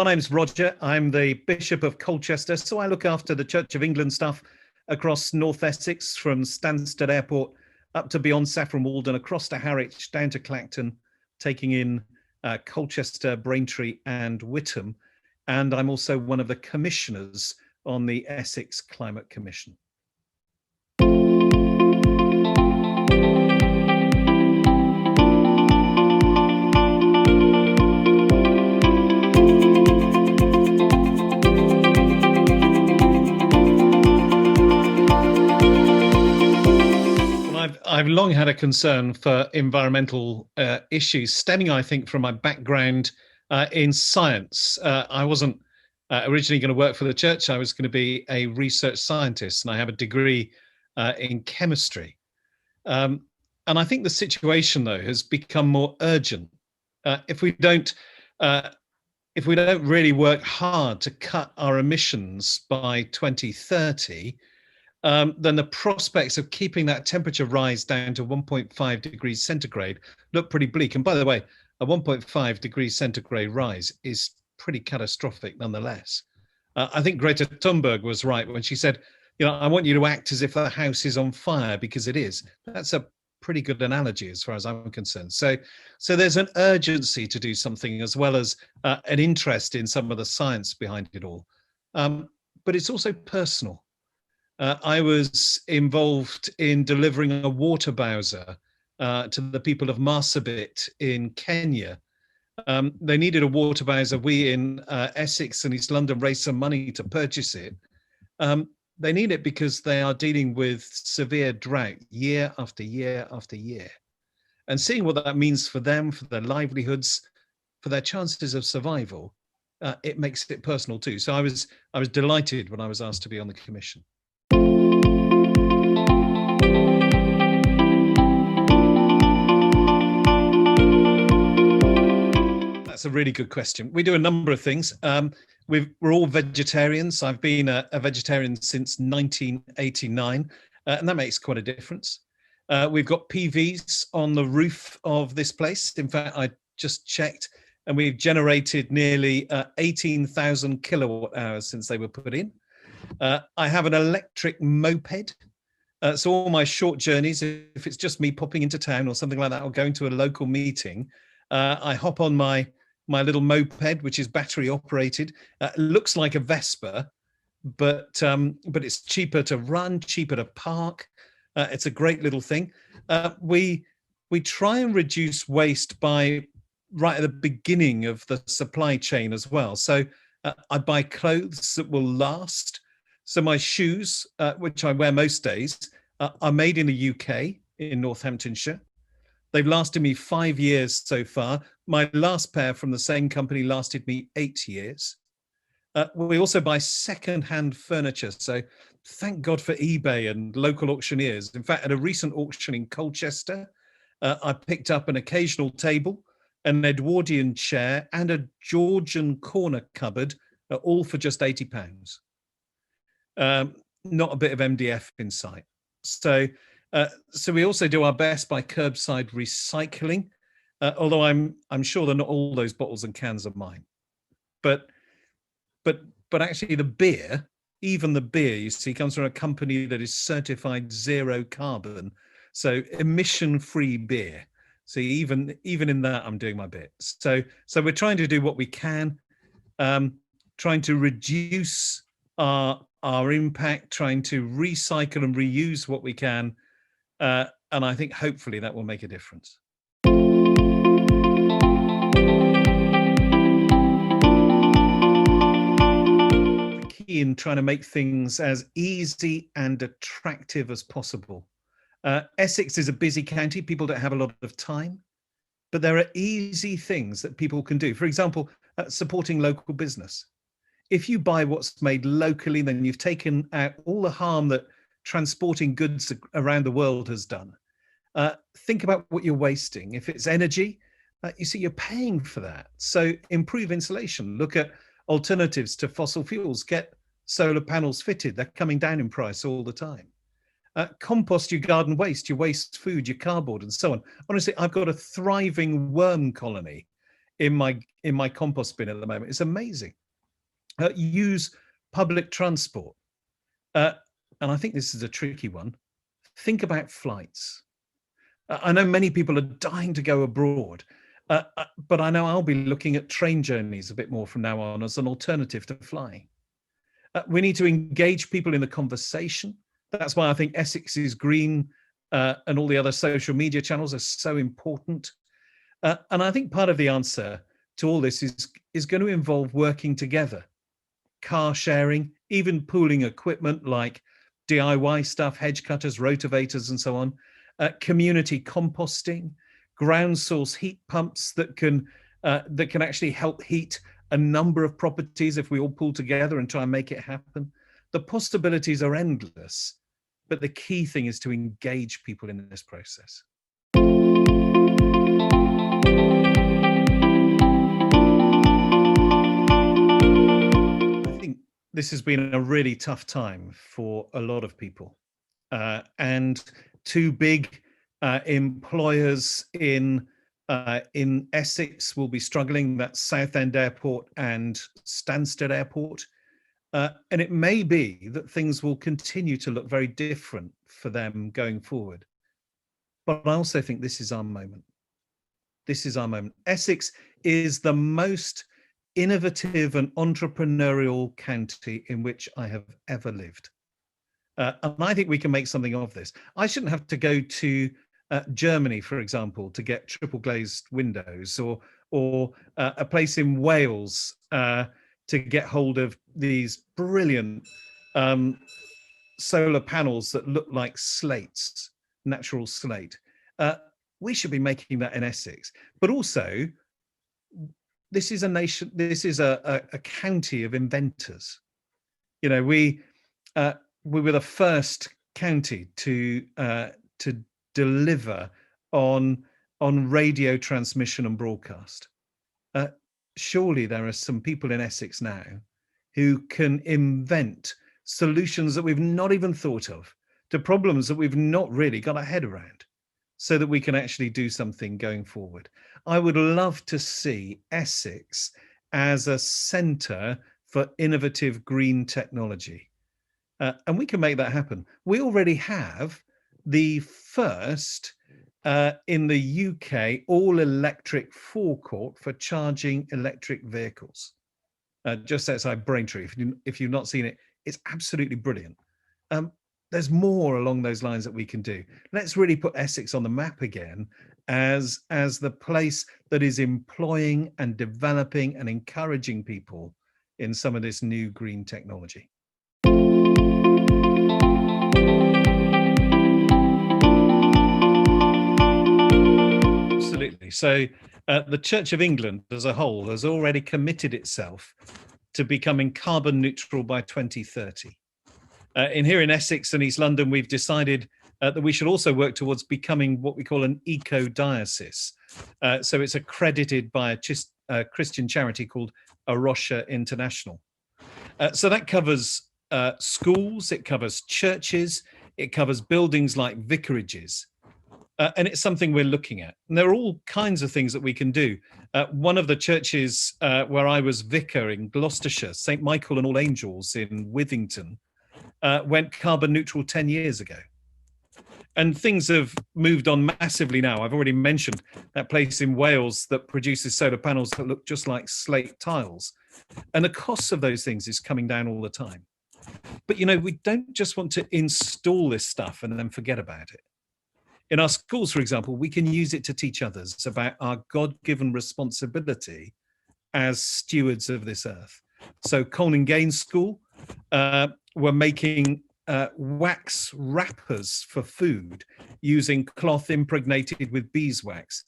My name's Roger. I'm the Bishop of Colchester, so I look after the Church of England stuff across North Essex, from Stansted Airport up to beyond Saffron Walden, across to Harwich, down to Clacton, taking in Colchester, Braintree and Witham. And I'm also one of the commissioners on the Essex Climate Commission. I've long had a concern for environmental issues, stemming, I think, from my background in science. I wasn't originally going to work for the church. I was going to be a research scientist, and I have a degree in chemistry. And I think the situation, though, has become more urgent. If we don't really work hard to cut our emissions by 2030, then the prospects of keeping that temperature rise down to 1.5 degrees centigrade look pretty bleak. And by the way, a 1.5 degrees centigrade rise is pretty catastrophic nonetheless. I think Greta Thunberg was right when she said, I want you to act as if the house is on fire, because it is. That's a pretty good analogy as far as I'm concerned. So there's an urgency to do something, as well as an interest in some of the science behind it all. But it's also personal. I was involved in delivering a water bowser to the people of Marsabit in Kenya. They needed a water bowser. We in Essex and East London raised some money to purchase it. They need it because they are dealing with severe drought year after year after year. And seeing what that means for them, for their livelihoods, for their chances of survival, it makes it personal too. So I was delighted when I was asked to be on the commission. That's a really good question. We do a number of things. We're all vegetarians. I've been a vegetarian since 1989, and that makes quite a difference. We've got PVs on the roof of this place. In fact, I just checked, and we've generated nearly 18,000 kilowatt hours since they were put in. I have an electric moped. So all my short journeys, if it's just me popping into town or something like that, or going to a local meeting, I hop on my little moped, which is battery operated. It looks like a Vespa, but it's cheaper to run, cheaper to park. It's a great little thing. We try and reduce waste by right at the beginning of the supply chain as well. So I buy clothes that will last. So my shoes, which I wear most days, are made in the UK, in Northamptonshire. They've lasted me 5 years so far. My last pair from the same company lasted me 8 years. We also buy second-hand furniture. So thank God for eBay and local auctioneers. In fact, at a recent auction in Colchester, I picked up an occasional table, an Edwardian chair, and a Georgian corner cupboard, all for just £80. Not a bit of MDF in sight. So we also do our best by curbside recycling, although I'm sure that not all those bottles and cans are mine. But actually the beer, even the beer, you see, comes from a company that is certified zero carbon, so emission-free beer. So even in that, I'm doing my bit. So we're trying to do what we can, trying to reduce our impact, trying to recycle and reuse what we can. And I think hopefully that will make a difference. The key in trying to make things as easy and attractive as possible. Essex is a busy county. People don't have a lot of time, but there are easy things that people can do. For example, supporting local business. If you buy what's made locally, then you've taken out all the harm that transporting goods around the world has done. Think about what you're wasting. If it's energy, you see you're paying for that. So improve insulation. Look at alternatives to fossil fuels. Get solar panels fitted. They're coming down in price all the time. Compost your garden waste, your waste food, your cardboard, and so on. Honestly, I've got a thriving worm colony in my compost bin at the moment. It's amazing. Use public transport. And I think this is a tricky one. Think about flights. I know many people are dying to go abroad, but I know I'll be looking at train journeys a bit more from now on as an alternative to flying. We need to engage people in the conversation. That's why I think Essex is Green and all the other social media channels are so important. And I think part of the answer to all this is going to involve working together, car sharing, even pooling equipment like DIY stuff, hedge cutters, rotavators, and so on, community composting, ground source heat pumps that can actually help heat a number of properties if we all pull together and try and make it happen. The possibilities are endless, but the key thing is to engage people in this process. I think this has been a really tough time for a lot of people. And two big employers in Essex will be struggling. That's Southend Airport and Stansted Airport. And it may be that things will continue to look very different for them going forward. But I also think this is our moment. This is our moment. Essex is the most innovative and entrepreneurial county in which I have ever lived. And I think we can make something of this. I shouldn't have to go to Germany, for example, to get triple glazed windows, or a place in Wales to get hold of these brilliant solar panels that look like slates, natural slate. We should be making that in Essex. But also, this is a nation, this is a county of inventors. You know, we were the first county to deliver on radio transmission and broadcast. Surely there are some people in Essex now who can invent solutions that we've not even thought of to problems that we've not really got our head around, so that we can actually do something going forward. I would love to see Essex as a centre for innovative green technology. And we can make that happen. We already have the first in the UK all-electric forecourt for charging electric vehicles, just outside Braintree. If you've not seen it, it's absolutely brilliant. There's more along those lines that we can do. Let's really put Essex on the map again as the place that is employing and developing and encouraging people in some of this new green technology. Absolutely. So the Church of England as a whole has already committed itself to becoming carbon neutral by 2030. Here in Essex and East London, we've decided that we should also work towards becoming what we call an eco-diocese. So it's accredited by a Christian charity called A Rocha International. So that covers schools, it covers churches, it covers buildings like vicarages. And it's something we're looking at. And there are all kinds of things that we can do. One of the churches where I was vicar in Gloucestershire, St. Michael and All Angels in Withington, went carbon neutral 10 years ago. And things have moved on massively now. I've already mentioned that place in Wales that produces solar panels that look just like slate tiles. And the cost of those things is coming down all the time. But, you know, we don't just want to install this stuff and then forget about it. In our schools, for example, we can use it to teach others about our God-given responsibility as stewards of this earth. So Colne Gaines School were making wax wrappers for food using cloth impregnated with beeswax.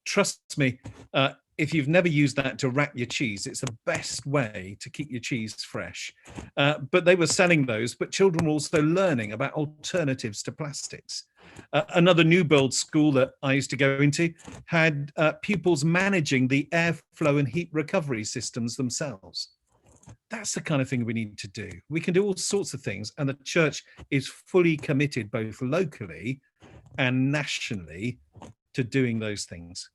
Trust me, if you've never used that to wrap your cheese, it's the best way to keep your cheese fresh. But they were selling those, but children were also learning about alternatives to plastics. Another new build school that I used to go into had pupils managing the airflow and heat recovery systems themselves. That's the kind of thing we need to do. We can do all sorts of things, and the church is fully committed both locally and nationally to doing those things.